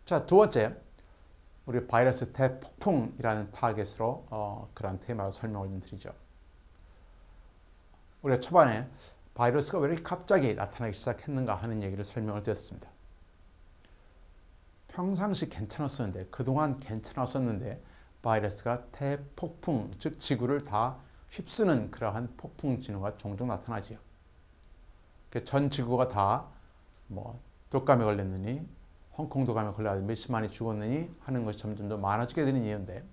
자, 두 번째, 우리 바이러스 대폭풍이라는 타겟으로 그런 테마로 설명을 좀 드리죠. 우리가 초반에 바이러스가 왜 이렇게 갑자기 나타나기 시작했는가 하는 얘기를 설명을 드렸습니다. 평상시 괜찮았었는데, 그동안 괜찮았었는데 바이러스가 대폭풍, 즉 지구를 다 휩쓰는 그러한 폭풍 징후가 종종 나타나지요. 전 지구가 다 독감에 걸렸느니, 홍콩 독감에 걸려서 몇십만이 죽었느니 하는 것이 점점 더 많아지게 되는 이유인데,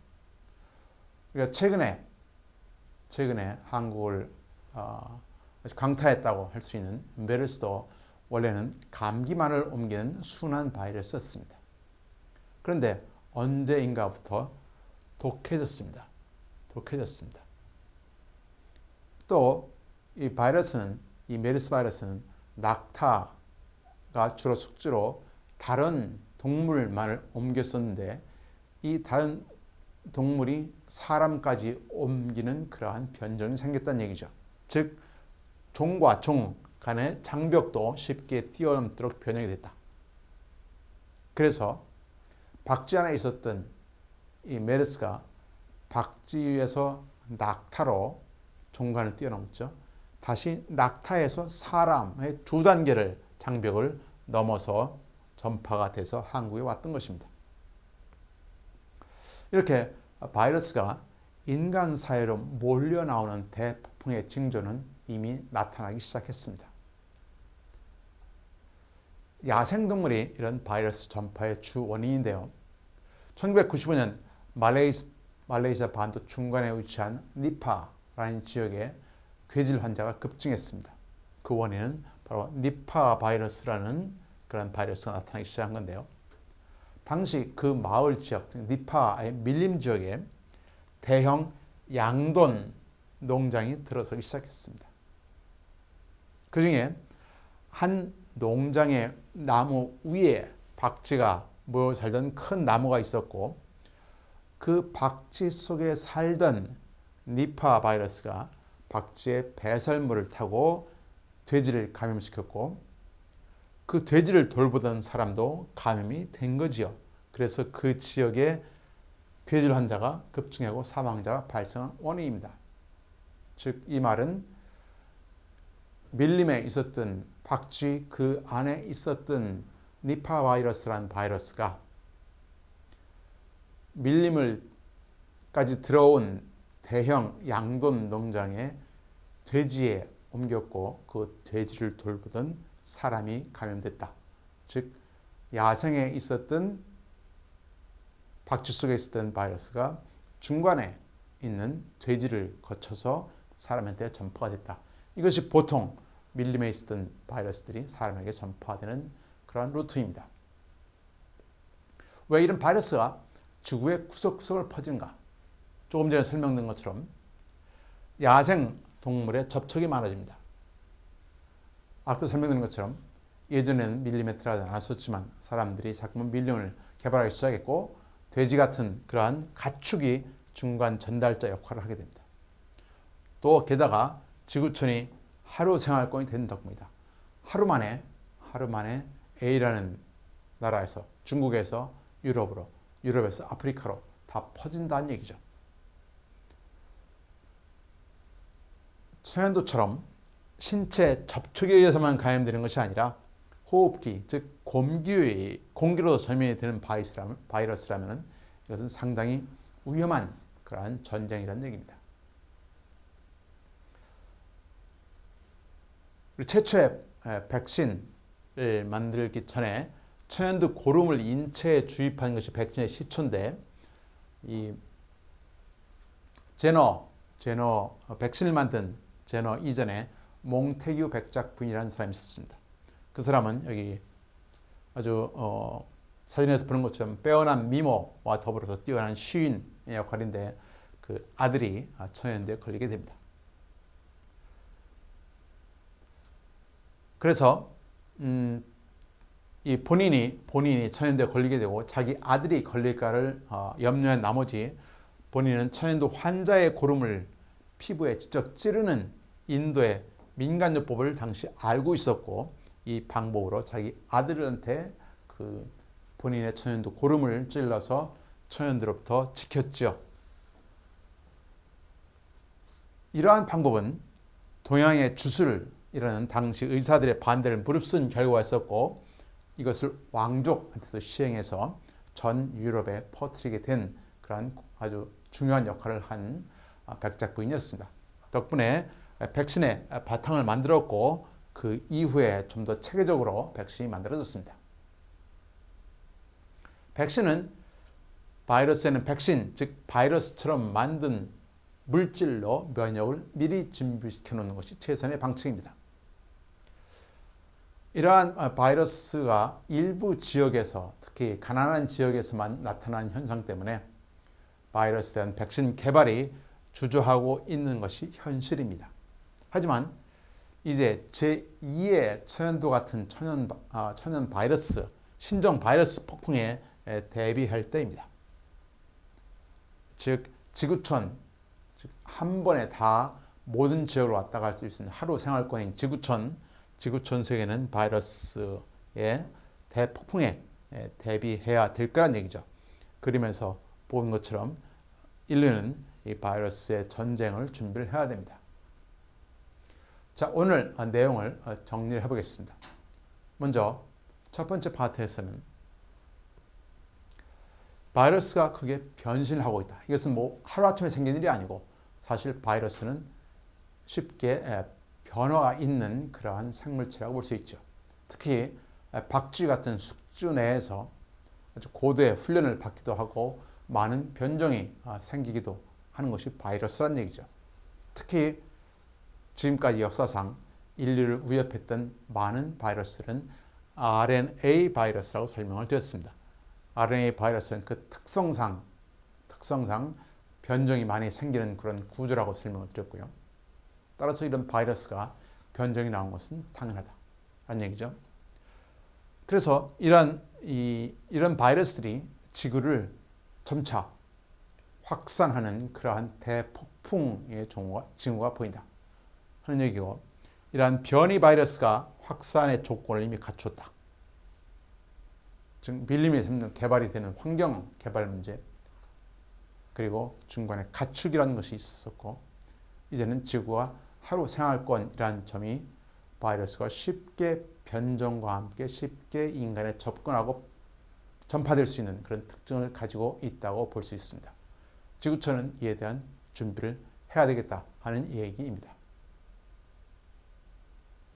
우리가 최근에 한국을 강타했다고 할 수 있는 메르스도 원래는 감기만을 옮기는 순한 바이러스였습니다. 그런데 언제인가부터 독해졌습니다. 또 이 바이러스는, 이 메르스 바이러스는 낙타가 주로 숙주로 다른 동물만을 옮겼었는데, 이 다른 동물이 사람까지 옮기는 그러한 변종이 생겼다는 얘기죠. 즉 종과 종 간의 장벽도 쉽게 뛰어넘도록 변형이 됐다. 그래서 박쥐 안에 있었던 이 메르스가 박쥐 위에서 낙타로 종간을 뛰어넘었죠. 다시 낙타에서 사람의 두 단계를, 장벽을 넘어서 전파가 돼서 한국에 왔던 것입니다. 이렇게 바이러스가 인간 사회로 몰려 나오는 대폭풍의 징조는 이미 나타나기 시작했습니다. 야생동물이 이런 바이러스 전파의 주 원인인데요. 1995년 말레이시아 반도 중간에 위치한 니파라는 지역에 괴질 환자가 급증했습니다. 그 원인은 바로 니파 바이러스라는 그런 바이러스가 나타나기 시작한 건데요. 당시 그 마을 지역, 니파의 밀림 지역에 대형 양돈 농장이 들어서기 시작했습니다. 그 중에 한 농장의 나무 위에 박쥐가 모여 살던 큰 나무가 있었고, 그 박쥐 속에 살던 니파 바이러스가 박쥐의 배설물을 타고 돼지를 감염시켰고, 그 돼지를 돌보던 사람도 감염이 된 거지요. 그래서 그 지역에 괴질 환자가 급증하고 사망자가 발생한 원인입니다. 즉 이 말은 밀림에 있었던 박쥐 그 안에 있었던 니파 바이러스라는 바이러스가 밀림을까지 들어온 대형 양돈 농장의 돼지에 옮겼고, 그 돼지를 돌보던 사람이 감염됐다. 즉 야생에 있었던 박쥐 속에 있었던 바이러스가 중간에 있는 돼지를 거쳐서 사람한테 전파가 됐다. 이것이 보통 밀림에 있었던 바이러스들이 사람에게 전파되는 그런 루트입니다. 왜 이런 바이러스가 지구의 구석구석을 퍼지는가? 조금 전에 설명드린 것처럼 야생 동물의 접촉이 많아집니다. 앞서 설명드린 것처럼 예전에는 밀림에 들어가지 않았었지만 사람들이 자꾸만 밀림을 개발하기 시작했고, 돼지 같은 그러한 가축이 중간 전달자 역할을 하게 됩니다. 또 게다가 지구촌이 하루 생활권이 된 덕분이다. 하루 만에 A라는 나라에서, 중국에서 유럽으로, 유럽에서 아프리카로 다 퍼진다는 얘기죠. 천연두처럼 신체 접촉에 의해서만 감염되는 것이 아니라 호흡기, 즉 공기로 전염이 되는 바이러스라면 이것은 상당히 위험한 그러한 전쟁이라는 얘기입니다. 그리고 최초의 백신을 만들기 전에 천연두 고름을 인체에 주입하는 것이 백신의 시초인데, 이 백신을 만든 제너 이전에 몽테규 백작 부인이라는 사람이 있었습니다. 그 사람은 여기 아주 사진에서 보는 것처럼 빼어난 미모와 더불어서 뛰어난 시인의 역할인데, 그 아들이 천연두에 걸리게 됩니다. 그래서 이 본인이 천연두에 걸리게 되고 자기 아들이 걸릴까를 염려한 나머지 본인은 천연두 환자의 고름을 피부에 직접 찌르는 인도의 민간요법을 당시 알고 있었고, 이 방법으로 자기 아들한테 그 본인의 천연두 고름을 찔러서 천연두로부터 지켰죠. 이러한 방법은 동양의 주술이라는 당시 의사들의 반대를 무릅쓴 결과가 있었고, 이것을 왕족한테서 시행해서 전 유럽에 퍼뜨리게 된 그러한 아주 중요한 역할을 한 백작부인이었습니다. 덕분에 백신의 바탕을 만들었고, 그 이후에 좀 더 체계적으로 백신이 만들어졌습니다. 백신은 바이러스에는 백신, 즉 바이러스처럼 만든 물질로 면역을 미리 준비시켜 놓는 것이 최선의 방책입니다. 이러한 바이러스가 일부 지역에서, 특히 가난한 지역에서만 나타나는 현상 때문에 바이러스에 대한 백신 개발이 주저하고 있는 것이 현실입니다. 하지만 이제 제2의 천연두 같은 천연 바이러스, 신종 바이러스 폭풍에 대비할 때입니다. 즉 지구촌, 즉 한 번에 다 모든 지역을 왔다 갈 수 있는 하루 생활권인 지구촌 속에는 바이러스의 대폭풍에 대비해야 될 거란 얘기죠. 그러면서 본 것처럼 인류는 이 바이러스의 전쟁을 준비를 해야 됩니다. 자, 오늘 내용을 정리를 해보겠습니다. 먼저 첫 번째 파트에서는 바이러스가 크게 변신을 하고 있다. 이것은 뭐 하루아침에 생긴 일이 아니고 사실 바이러스는 쉽게 변화가 있는 그러한 생물체라고 볼 수 있죠. 특히 박쥐 같은 숙주 내에서 아주 고도의 훈련을 받기도 하고 많은 변종이 생기기도 하는 것이 바이러스란 얘기죠. 특히 지금까지 역사상 인류를 위협했던 많은 바이러스들은 RNA 바이러스라고 설명을 드렸습니다. RNA 바이러스는 그 특성상 변종이 많이 생기는 그런 구조라고 설명을 드렸고요. 따라서 이런 바이러스가 변종이 나온 것은 당연하다는 얘기죠. 그래서 이런 바이러스들이 지구를 점차 확산하는 그러한 대폭풍의 징후가 보인다 하는 얘기고, 이러한 변이 바이러스가 확산의 조건을 이미 갖췄다. 즉 밀림이 개발이 되는 환경 개발 문제, 그리고 중간에 가축이라는 것이 있었고, 이제는 지구와 하루 생활권이라는 점이 바이러스가 쉽게 변종과 함께 쉽게 인간에 접근하고 전파될 수 있는 그런 특징을 가지고 있다고 볼 수 있습니다. 지구촌은 이에 대한 준비를 해야 되겠다 하는 얘기입니다.